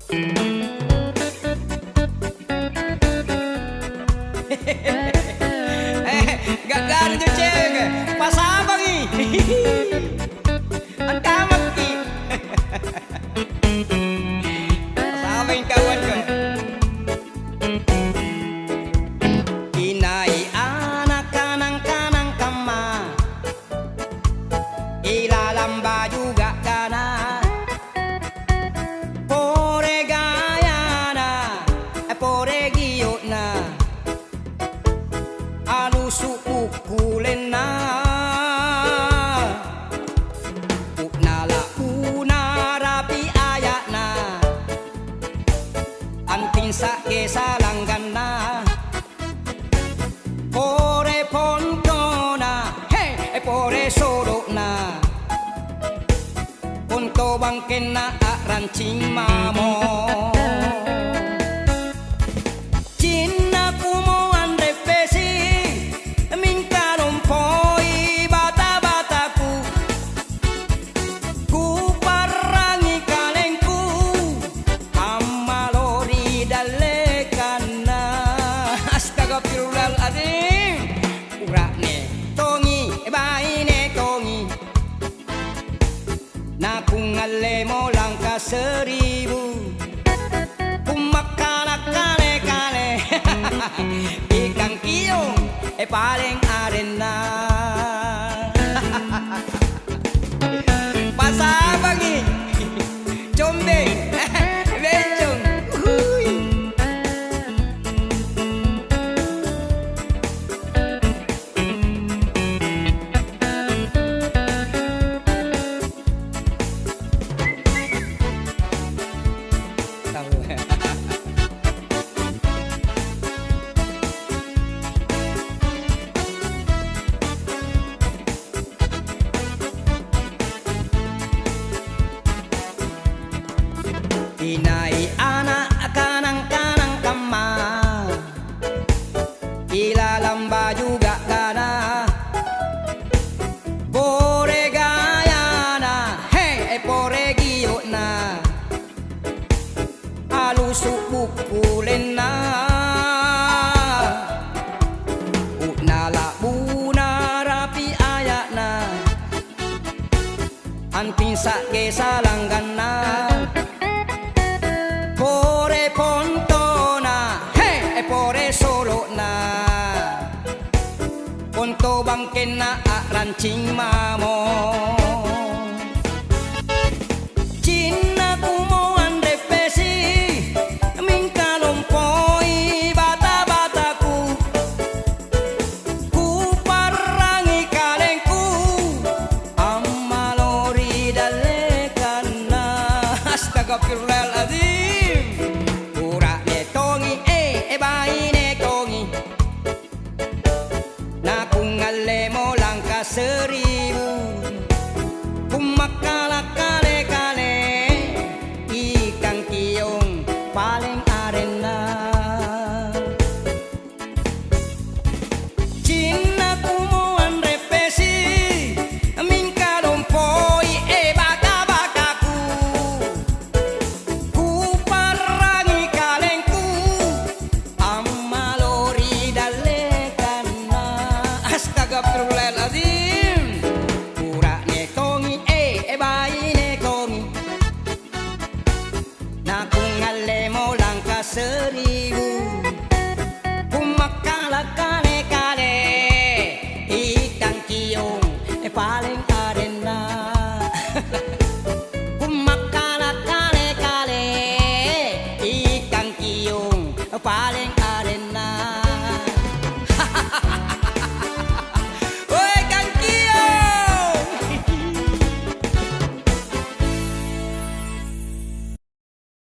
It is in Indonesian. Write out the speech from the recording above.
Gak ada tuh cewek pas abang ang tamat ki pas abang kawan ko inay anak kanang kama ilalamba juga kana pore gaya na pore giyo na alusu kulen na unala una rapi ayak na anting sa kesa langgan na pore ponto na hey pore solo na punto bangken na rancing mamo na kung mo lang ka seribu kumakanak kale-kale ikang kiyong paling aren na pasabangi combe bencong inay anak kanang kama ilalamba juga kana pore gaya na hey pore giyo na alusu kulen na unala buna rapi ayak na anting sa kesa langgan na pore ponto na hey pore solo na ponto bangken na rancing mamo Cina kumo andre pesi mingkalompoi bata-bataku ku parangi kalengku amalori dalekana astagfirullah